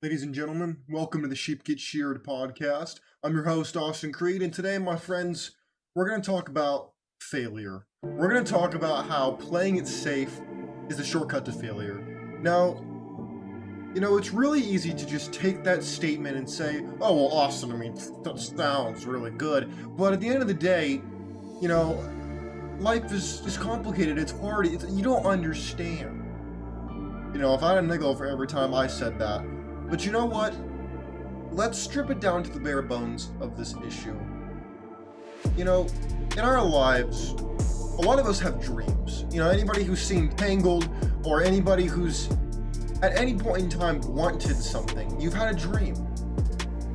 Ladies and gentlemen, welcome to the Sheep Get Sheared podcast. I'm your host, Austin Creed, and today, my friends, we're going to talk about failure. We're going to talk about how playing it safe is the shortcut to failure. Now, it's really easy to just take that statement and say, oh, well, Austin, that sounds really good. But at the end of the day, life is complicated, it's hard, you don't understand. If I had a nickel for every time I said that. But you know what? Let's strip it down to the bare bones of this issue. In our lives, a lot of us have dreams. Anybody who's seen Tangled, or anybody who's at any point in time wanted something, you've had a dream.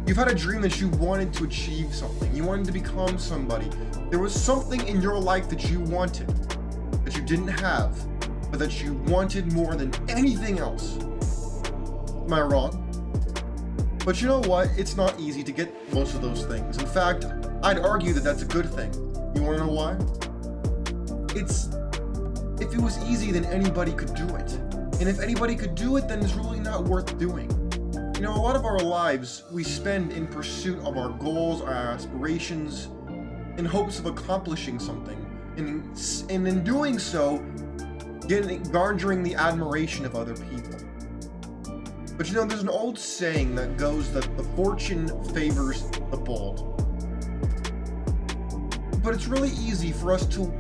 You've had a dream that you wanted to achieve something. You wanted to become somebody. There was something in your life that you wanted, that you didn't have, but that you wanted more than anything else. Am I wrong? But you know what? It's not easy to get most of those things. In fact, I'd argue that that's a good thing. You want to know why? If it was easy, then anybody could do it. And if anybody could do it, then it's really not worth doing. A lot of our lives we spend in pursuit of our goals, our aspirations, in hopes of accomplishing something. And in doing so, garnering the admiration of other people. But there's an old saying that goes that the fortune favors the bold. But it's really easy for us to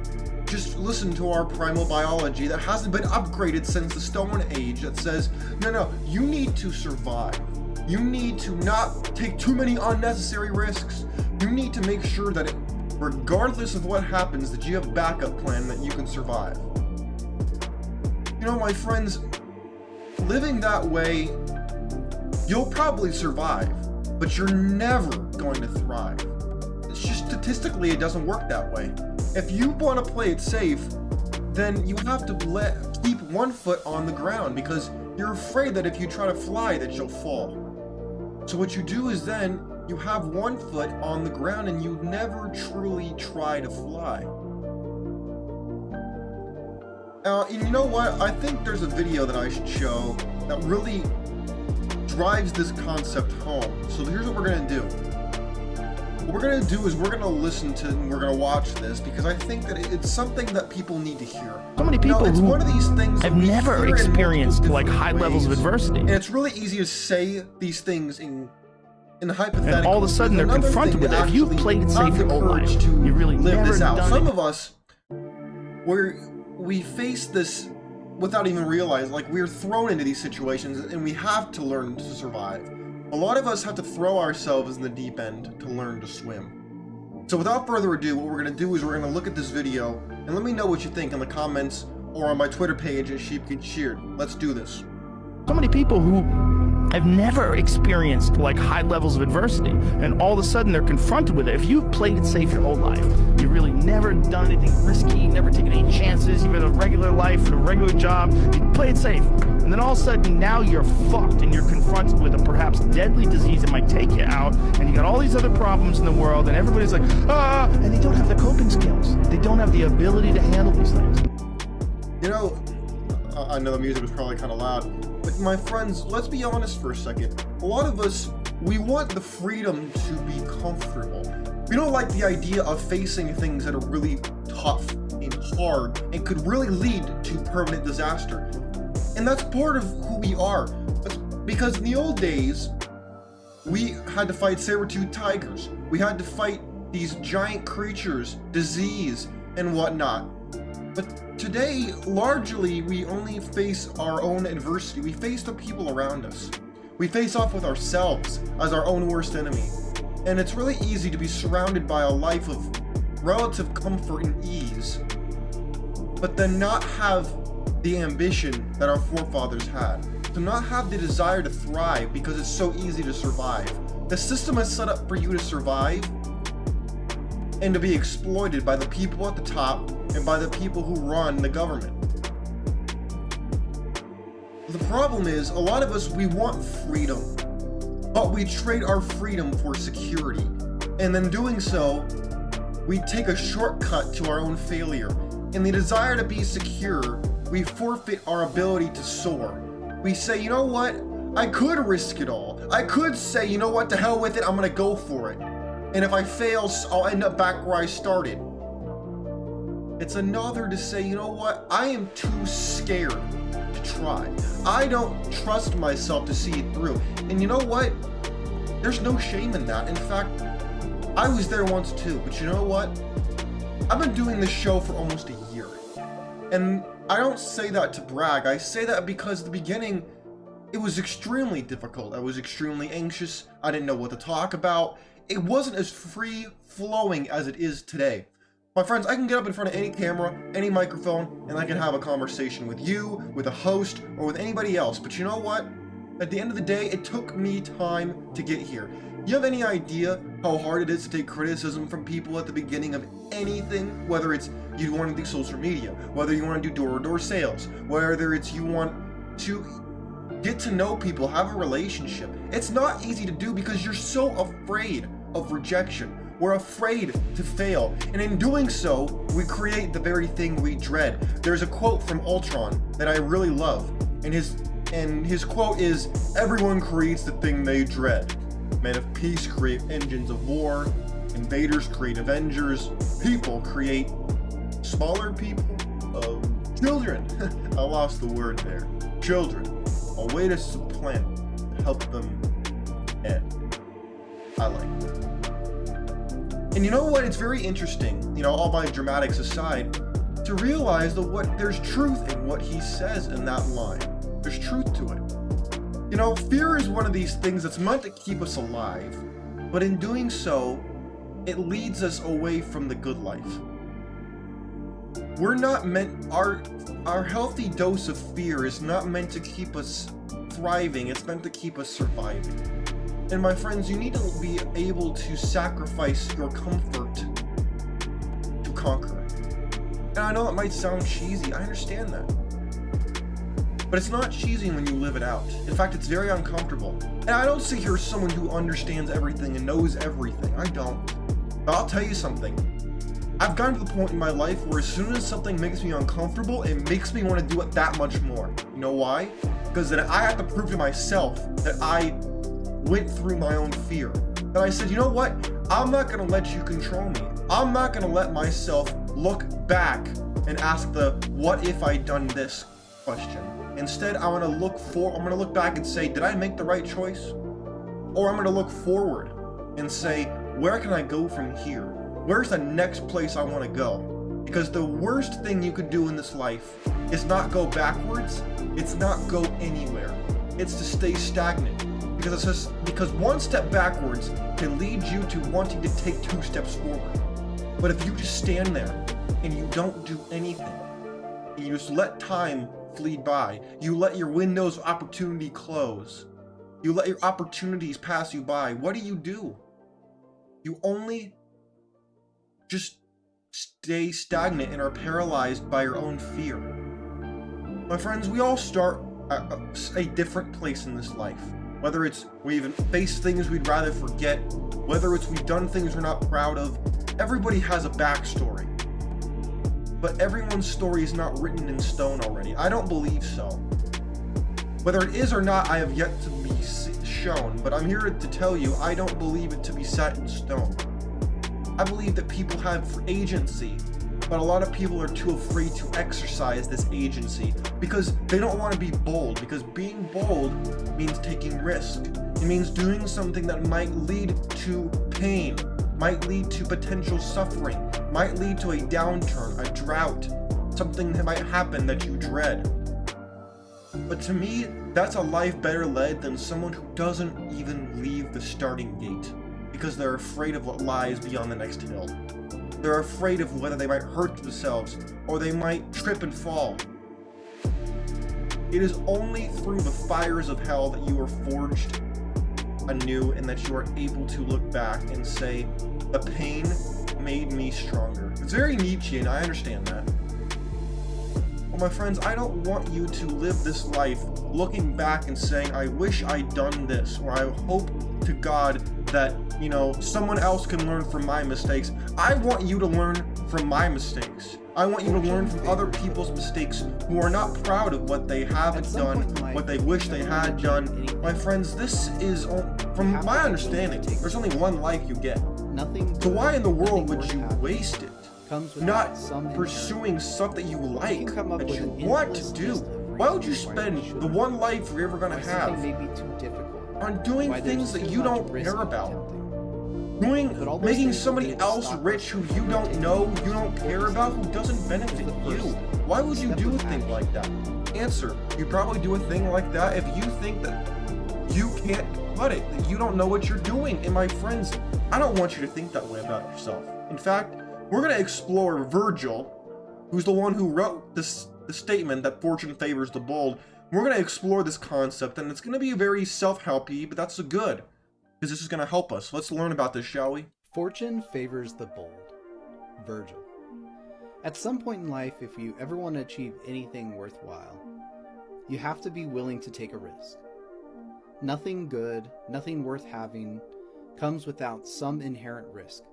just listen to our primal biology that hasn't been upgraded since the Stone Age that says, no, you need to survive. You need to not take too many unnecessary risks. You need to make sure that regardless of what happens, that you have a backup plan that you can survive. My friends, living that way, you'll probably survive, but you're never going to thrive. It's just statistically, it doesn't work that way. If you want to play it safe, then you have to keep one foot on the ground because you're afraid that if you try to fly, that you'll fall. So what you do is then you have one foot on the ground and you never truly try to fly. Now, you know what? I think there's a video that I should show that really drives this concept home. So here's what we're going to do. What we're going to do is we're going to listen to and we're going to watch this because I think that it's something that people need to hear. So many people it's who one of these things have never experienced high levels of adversity. And it's really easy to say these things in hypothetical. And all of a sudden they're confronted with it. If you've played it safe your whole life, you really live this out. done Some it. of us, we face this without even realizing, we're thrown into these situations and we have to learn to survive. A lot of us have to throw ourselves in the deep end to learn to swim. So without further ado, what we're going to do is we're going to look at this video and let me know what you think in the comments or on my Twitter page at Sheep Get Sheared. Let's do this. So many people who have never experienced high levels of adversity, and all of a sudden they're confronted with it. If you've played it safe your whole life, you've really never done anything risky, never taken any chances, you've had a regular life and a regular job, you play it safe. And then all of a sudden now you're fucked and you're confronted with a perhaps deadly disease that might take you out, and you got all these other problems in the world, and everybody's like, and they don't have the coping skills. They don't have the ability to handle these things. I know the music was probably kind of loud, but my friends, let's be honest for a second. A lot of us, we want the freedom to be comfortable. We don't like the idea of facing things that are really tough and hard and could really lead to permanent disaster. And that's part of who we are. That's because in the old days, we had to fight saber-toothed tigers. We had to fight these giant creatures, disease, and whatnot. But today, largely, we only face our own adversity. We face the people around us. We face off with ourselves as our own worst enemy. And it's really easy to be surrounded by a life of relative comfort and ease, but then not have the ambition that our forefathers had. To not have the desire to thrive because it's so easy to survive. The system is set up for you to survive and to be exploited by the people at the top and by the people who run the government. The problem is, a lot of us, we want freedom, but we trade our freedom for security. And in doing so, we take a shortcut to our own failure. In the desire to be secure, we forfeit our ability to soar. We say, you know what? I could risk it all. I could say, you know what, to hell with it, I'm gonna go for it. And if I fail, I'll end up back where I started. It's another to say, you know what, I am too scared to try. I don't trust myself to see it through. And you know what? There's no shame in that. In fact, I was there once too, but you know what? I've been doing this show for almost a year. And I don't say that to brag. I say that because at the beginning, it was extremely difficult. I was extremely anxious. I didn't know what to talk about. It wasn't as free-flowing as it is today. My friends, I can get up in front of any camera, any microphone, and I can have a conversation with you, with a host, or with anybody else. But you know what? At the end of the day, it took me time to get here. You have any idea how hard it is to take criticism from people at the beginning of anything? Whether it's you want to do social media, whether you want to do door-to-door sales, whether it's you want to get to know people, have a relationship. It's not easy to do because you're so afraid of rejection. We're afraid to fail, and in doing so, we create the very thing we dread. There's a quote from Ultron that I really love, and his quote is, "Everyone creates the thing they dread. Men of peace create engines of war, invaders create avengers, people create smaller people, children." I lost the word there. Children, a way to supplant, to help them end. I like that. And you know what? It's very interesting, all my dramatics aside, to realize that there's truth in what he says in that line. There's truth to it. Fear is one of these things that's meant to keep us alive, but in doing so, it leads us away from the good life. We're not meant, our healthy dose of fear is not meant to keep us thriving, it's meant to keep us surviving. And my friends, you need to be able to sacrifice your comfort to conquer it. And I know it might sound cheesy, I understand that. But it's not cheesy when you live it out. In fact, it's very uncomfortable. And I don't sit here as someone who understands everything and knows everything. I don't. But I'll tell you something. I've gotten to the point in my life where as soon as something makes me uncomfortable, it makes me want to do it that much more. You know why? Because then I have to prove to myself that I went through my own fear. And I said, you know what? I'm not going to let you control me. I'm not going to let myself look back and ask the what if I done this question. Instead, I'm going to look back and say, did I make the right choice? Or I'm going to look forward and say, where can I go from here? Where's the next place I want to go? Because the worst thing you could do in this life is not go backwards. It's not go anywhere. It's to stay stagnant. Because one step backwards can lead you to wanting to take 2 steps forward. But if you just stand there and you don't do anything, and you just let time flee by, you let your windows of opportunity close, you let your opportunities pass you by, what do? You only just stay stagnant and are paralyzed by your own fear. My friends, we all start at a different place in this life. Whether it's we've faced things we'd rather forget, whether it's we've done things we're not proud of, everybody has a backstory. But everyone's story is not written in stone already. I don't believe so. Whether it is or not, I have yet to be shown, but I'm here to tell you I don't believe it to be set in stone. I believe that people have agency, but a lot of people are too afraid to exercise this agency because they don't want to be bold, because being bold means taking risk. It means doing something that might lead to pain, might lead to potential suffering, might lead to a downturn, a drought, something that might happen that you dread. But to me, that's a life better led than someone who doesn't even leave the starting gate because they're afraid of what lies beyond the next hill. They're afraid of whether they might hurt themselves or they might trip and fall. It is only through the fires of hell that you are forged anew and that you are able to look back and say, the pain made me stronger. It's very Nietzschean, I understand that. Well, my friends, I don't want you to live this life looking back and saying, I wish I'd done this, or I hope to God that, someone else can learn from my mistakes. I want you to learn from my mistakes. I want you to learn from other people's mistakes who are not proud of what they haven't done, what they wish they had done. My friends, this is, from my understanding, there's only one life you get. So why in the world would you waste it? Not pursuing stuff that you like, that you want to do. Why would you spend the one life you're ever going to have on doing things that you don't care about? Making somebody else rich who you don't know, you don't care about, who doesn't benefit you. Why would you do a thing like that? Answer, you probably do a thing like that if you think that you can't cut it, that you don't know what you're doing. And my friends, I don't want you to think that way about yourself. In fact, we're going to explore Virgil, who's the one who wrote the statement that fortune favors the bold. We're going to explore this concept, and it's going to be very self-helpy, but that's good. Because this is going to help us. Let's learn about this, shall we? Fortune favors the bold. Virgil. At some point in life, if you ever want to achieve anything worthwhile, you have to be willing to take a risk. Nothing good, nothing worth having, comes without some inherent risk.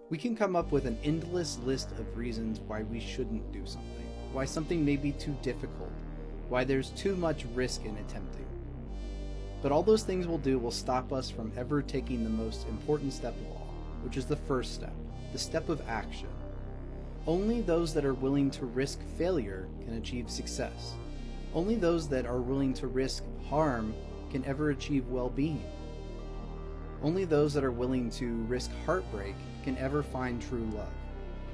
We can come up with an endless list of reasons why we shouldn't do something, why something may be too difficult, why there's too much risk in attempting. But all those things will do will stop us from ever taking the most important step of all, which is the first step, the step of action. Only those that are willing to risk failure can achieve success. Only those that are willing to risk harm can ever achieve well-being. Only those that are willing to risk heartbreak can ever find true love.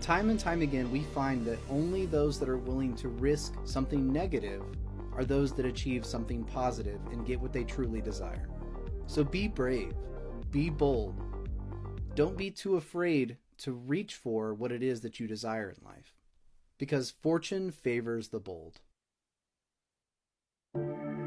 Time and time again, we find that only those that are willing to risk something negative are those that achieve something positive and get what they truly desire. So be brave, be bold. Don't be too afraid to reach for what it is that you desire in life, because fortune favors the bold.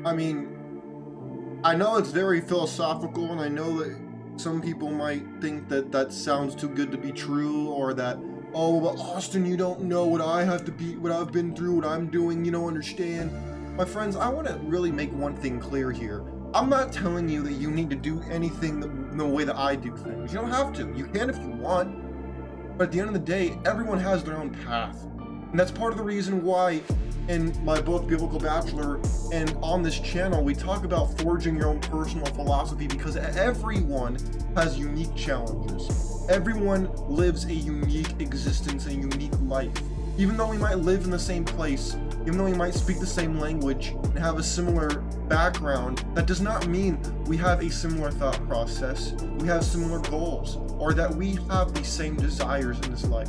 I mean, I know it's very philosophical, and I know that some people might think that that sounds too good to be true, or that, oh, but Austin, you don't know what I have to be, what I've been through, what I'm doing, you don't understand. My friends, I want to really make one thing clear here. I'm not telling you that you need to do anything the way that I do things. You don't have to. You can if you want. But at the end of the day, everyone has their own path. And that's part of the reason why in my book, Biblical Bachelor, and on this channel, we talk about forging your own personal philosophy, because everyone has unique challenges. Everyone lives a unique existence, a unique life. Even though we might live in the same place, even though we might speak the same language and have a similar background, that does not mean we have a similar thought process, we have similar goals, or that we have the same desires in this life.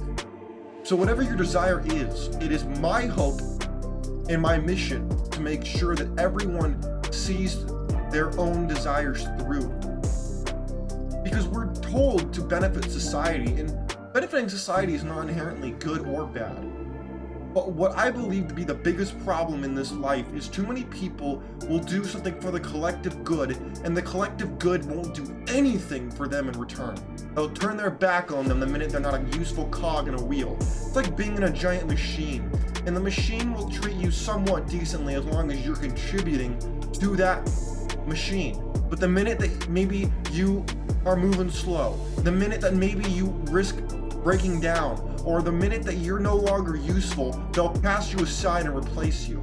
So whatever your desire is, it is my hope and my mission to make sure that everyone sees their own desires through. Because we're told to benefit society, and benefiting society is not inherently good or bad. But what I believe to be the biggest problem in this life is too many people will do something for the collective good, and the collective good won't do anything for them in return. They'll turn their back on them the minute they're not a useful cog in a wheel. It's like being in a giant machine, and the machine will treat you somewhat decently as long as you're contributing to that machine. But the minute that maybe you are moving slow, the minute that maybe you risk breaking down, or the minute that you're no longer useful, they'll cast you aside and replace you.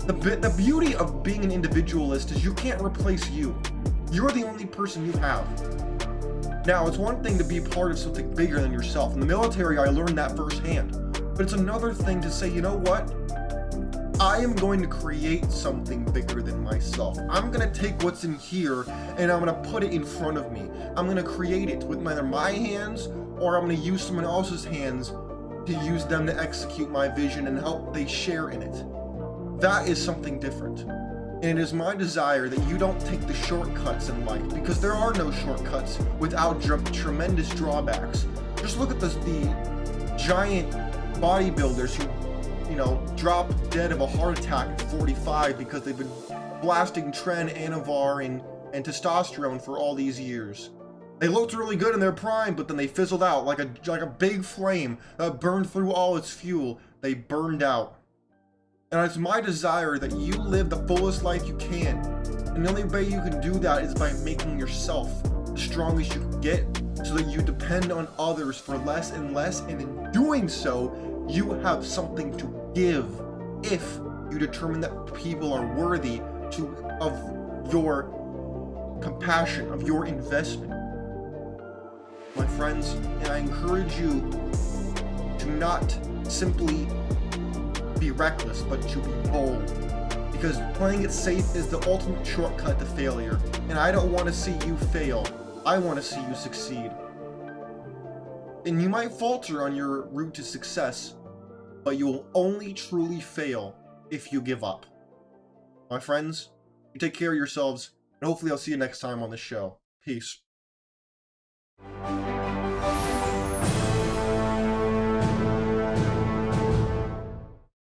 The beauty of being an individualist is you can't replace you. You're the only person you have. Now, it's one thing to be part of something bigger than yourself. In the military, I learned that firsthand. But it's another thing to say, you know what? I am going to create something bigger than myself. I'm going to take what's in here and I'm going to put it in front of me. I'm going to create it with either my hands, or I'm going to use someone else's hands to use them to execute my vision and help they share in it. That is something different. And it is my desire that you don't take the shortcuts in life, because there are no shortcuts without tremendous drawbacks. Just look at the giant bodybuilders who, drop dead of a heart attack at 45 because they've been blasting Tren, Anavar, and testosterone for all these years. They looked really good in their prime, but then they fizzled out like a big flame that burned through all its fuel. They burned out. And it's my desire that you live the fullest life you can. And the only way you can do that is by making yourself the strongest you can get, so that you depend on others for less and less, and in doing so, you have something to give if you determine that people are worthy of your compassion, of your investment. My friends, and I encourage you to not simply be reckless, but to be bold. Because playing it safe is the ultimate shortcut to failure, and I don't want to see you fail. I want to see you succeed. And you might falter on your route to success, but you will only truly fail if you give up. My friends, you take care of yourselves, and hopefully I'll see you next time on the show. Peace.